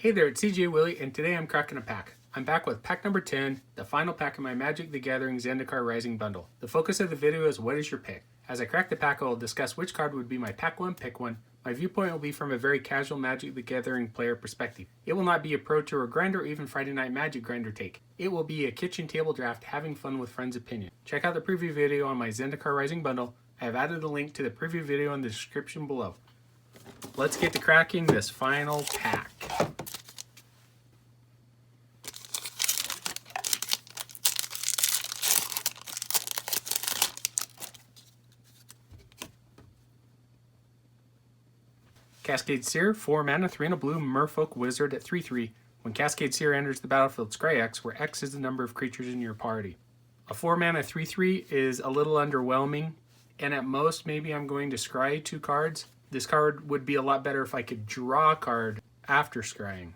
Hey there, it's CJ Willie, and today I'm cracking a pack. I'm back with pack number 10, the final pack of my Magic the Gathering Zendikar Rising bundle. The focus of the video is what is your pick? As I crack the pack, I will discuss which card would be my pack 1 pick one. My viewpoint will be from a very casual Magic the Gathering player perspective. It will not be a Pro Tour grinder or even Friday Night Magic grinder take. It will be a kitchen table draft having fun with friends' opinion. Check out the preview video on my Zendikar Rising bundle. I have added a link to the preview video in the description below. Let's get to cracking this final pack. Cascade Seer, 4 mana, 3 and a blue, Merfolk Wizard at 3/3. When Cascade Seer enters the battlefield, scry X, where X is the number of creatures in your party. A 4 mana 3/3 is a little underwhelming, and at most, maybe I'm going to scry 2 cards. This card would be a lot better if I could draw a card after scrying.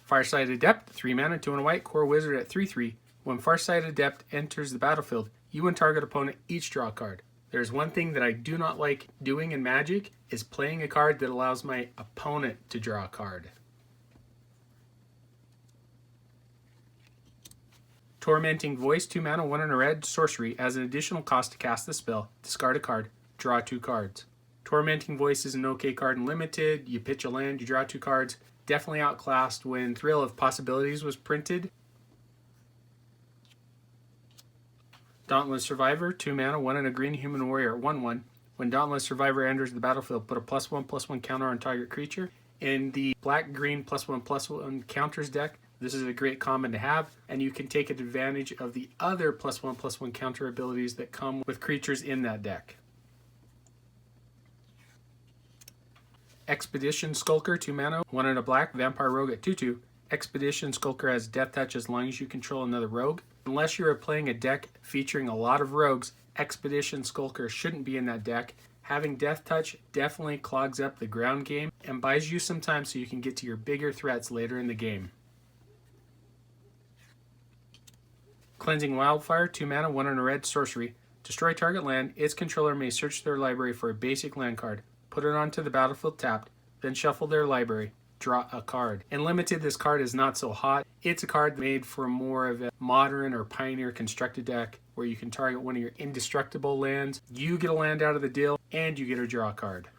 Farsight Adept, 3 mana, 2 and a white, core wizard at 3/3. When Farsight Adept enters the battlefield, you and target opponent each draw a card. There's one thing that I do not like doing in Magic is playing a card that allows my opponent to draw a card. Tormenting Voice, 2 mana, 1 and a red, sorcery. As an additional cost to cast the spell, discard a card, draw 2 cards. Tormenting Voice is an okay card in Limited. You pitch a land, you draw 2 cards. Definitely outclassed when Thrill of Possibilities was printed. Dauntless Survivor, 2 mana, 1 and a green human warrior at 1/1. When Dauntless Survivor enters the battlefield, put a +1/+1 counter on target creature. In the black-green +1/+1 counters deck, this is a great common to have, and you can take advantage of the other +1/+1 counter abilities that come with creatures in that deck. Expedition Skulker, 2 mana, 1 and a black, vampire rogue at 2/2. Expedition Skulker has death touch as long as you control another rogue. Unless you are playing a deck featuring a lot of rogues, Expedition Skulker shouldn't be in that deck. Having death touch definitely clogs up the ground game and buys you some time so you can get to your bigger threats later in the game. Cleansing Wildfire, 2 mana, 1 and a red, sorcery. Destroy target land. Its controller may search their library for a basic land card, put it onto the battlefield tapped, then shuffle their library. Draw a card. In Limited, this card is not so hot. It's a card made for more of a modern or pioneer constructed deck where you can target one of your indestructible lands. You get a land out of the deal, and you get a draw card.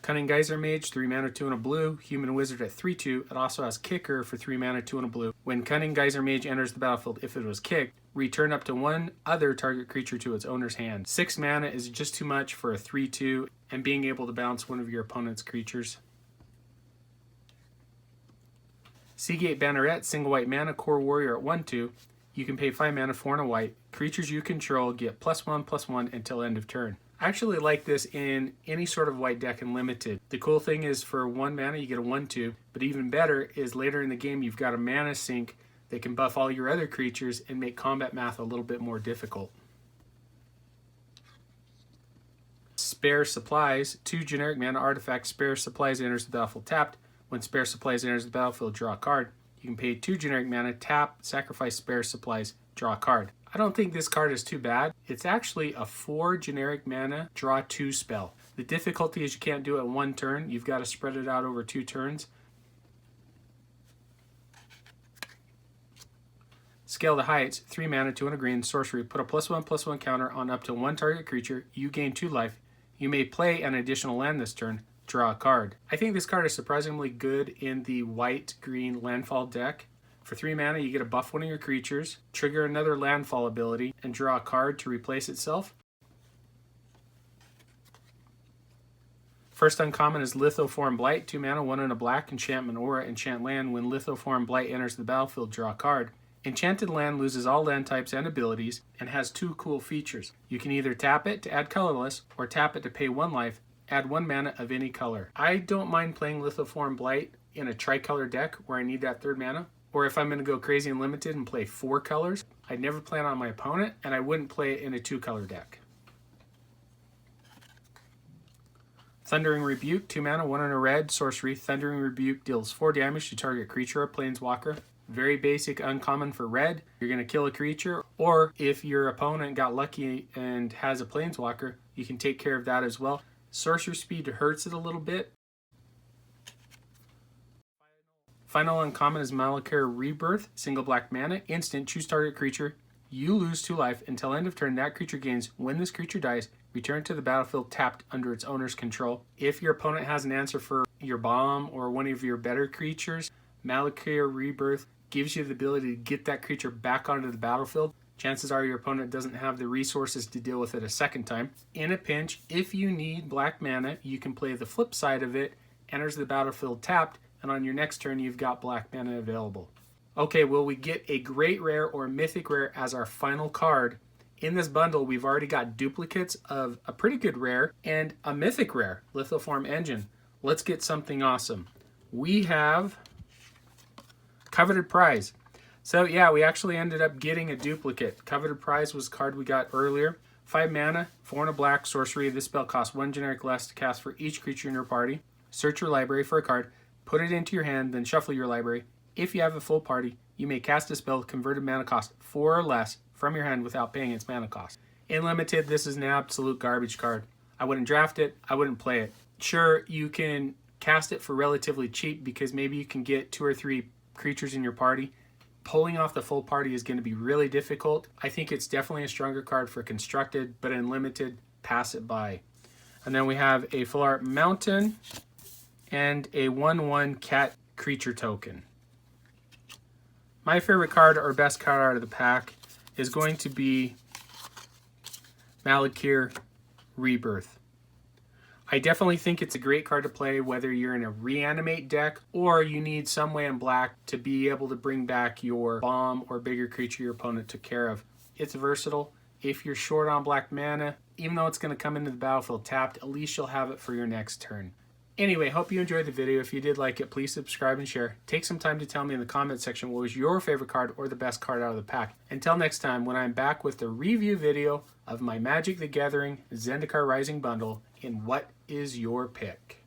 Cunning Geyser Mage, 3 mana, 2 and a blue, human wizard at 3/2. It also has kicker for 3 mana, 2 and a blue. When Cunning Geyser Mage enters the battlefield, if it was kicked, return up to 1 other target creature to its owner's hand. 6 mana is just too much for a 3/2 and being able to bounce one of your opponent's creatures. Seagate Banneret, single white mana, core warrior at 1/2. You can pay 5 mana, 4 and a white. Creatures you control get +1/+1 until end of turn. I actually like this in any sort of white deck in Limited. The cool thing is for 1 mana you get a 1/2, but even better is later in the game you've got a mana sink that can buff all your other creatures and make combat math a little bit more difficult. Spare Supplies, 2 generic mana artifact. Spare Supplies enters the battlefield tapped. When Spare Supplies enters the battlefield, draw a card. You can pay 2 generic mana, tap, sacrifice Spare Supplies, draw a card. I don't think this card is too bad. It's actually a 4 generic mana, draw 2 spell. The difficulty is you can't do it in 1 turn. You've got to spread it out over 2 turns. Scale the Heights, 3 mana, 2 and a green, sorcery. Put a +1/+1 counter on up to 1 target creature. You gain 2 life. You may play an additional land this turn. Draw a card. I think this card is surprisingly good in the white-green landfall deck. For 3 mana, you get to buff one of your creatures, trigger another landfall ability, and draw a card to replace itself. First uncommon is Lithoform Blight, 2 mana, 1 and a black, enchantment aura, enchant land. When Lithoform Blight enters the battlefield, draw a card. Enchanted land loses all land types and abilities and has 2 cool features. You can either tap it to add colorless or tap it to pay 1 life, add 1 mana of any color. I don't mind playing Lithoform Blight in a tricolor deck where I need that 3rd mana, or if I'm going to go crazy and Limited and play 4 colors. I'd never play it on my opponent, and I wouldn't play it in a 2-color deck. Thundering Rebuke, 2 mana, 1 and a red, sorcery. Thundering Rebuke deals 4 damage to target creature or planeswalker. Very basic uncommon for red. You're going to kill a creature, or if your opponent got lucky and has a planeswalker, you can take care of that as well. Sorcerer speed hurts it a little bit. Final uncommon is Malacare Rebirth, single black mana, instant, choose target creature. You lose 2 life until end of turn. That creature gains. When this creature dies, return to the battlefield tapped under its owner's control. If your opponent has an answer for your bomb or one of your better creatures, Malacare Rebirth gives you the ability to get that creature back onto the battlefield. Chances are your opponent doesn't have the resources to deal with it a second time. In a pinch, if you need black mana, you can play the flip side of it, enters the battlefield tapped, and on your next turn you've got black mana available. Okay, will we get a great rare or mythic rare as our final card? In this bundle, we've already got duplicates of a pretty good rare and a mythic rare, Lithoform Engine. Let's get something awesome. We have Coveted Prize. So yeah, we actually ended up getting a duplicate. Coveted Prize was a card we got earlier. 5 mana, 4 and a black, sorcery. This spell costs 1 generic less to cast for each creature in your party. Search your library for a card, put it into your hand, then shuffle your library. If you have a full party, you may cast a spell with converted mana cost 4 or less from your hand without paying its mana cost. In Limited, this is an absolute garbage card. I wouldn't draft it, I wouldn't play it. Sure, you can cast it for relatively cheap because maybe you can get 2 or 3 creatures in your party. Pulling off the full party is going to be really difficult. I think it's definitely a stronger card for Constructed, but in Limited, pass it by. And then we have a Full Art Mountain and a 1/1 cat creature token. My favorite card, or best card out of the pack, is going to be Malacare Rebirth. I definitely think it's a great card to play whether you're in a reanimate deck or you need some way in black to be able to bring back your bomb or bigger creature your opponent took care of. It's versatile. If you're short on black mana, even though it's going to come into the battlefield tapped, at least you'll have it for your next turn. Anyway, hope you enjoyed the video. If you did like it, please subscribe and share. Take some time to tell me in the comment section what was your favorite card or the best card out of the pack. Until next time, when I'm back with the review video of my Magic the Gathering Zendikar Rising bundle in What Is Your Pick?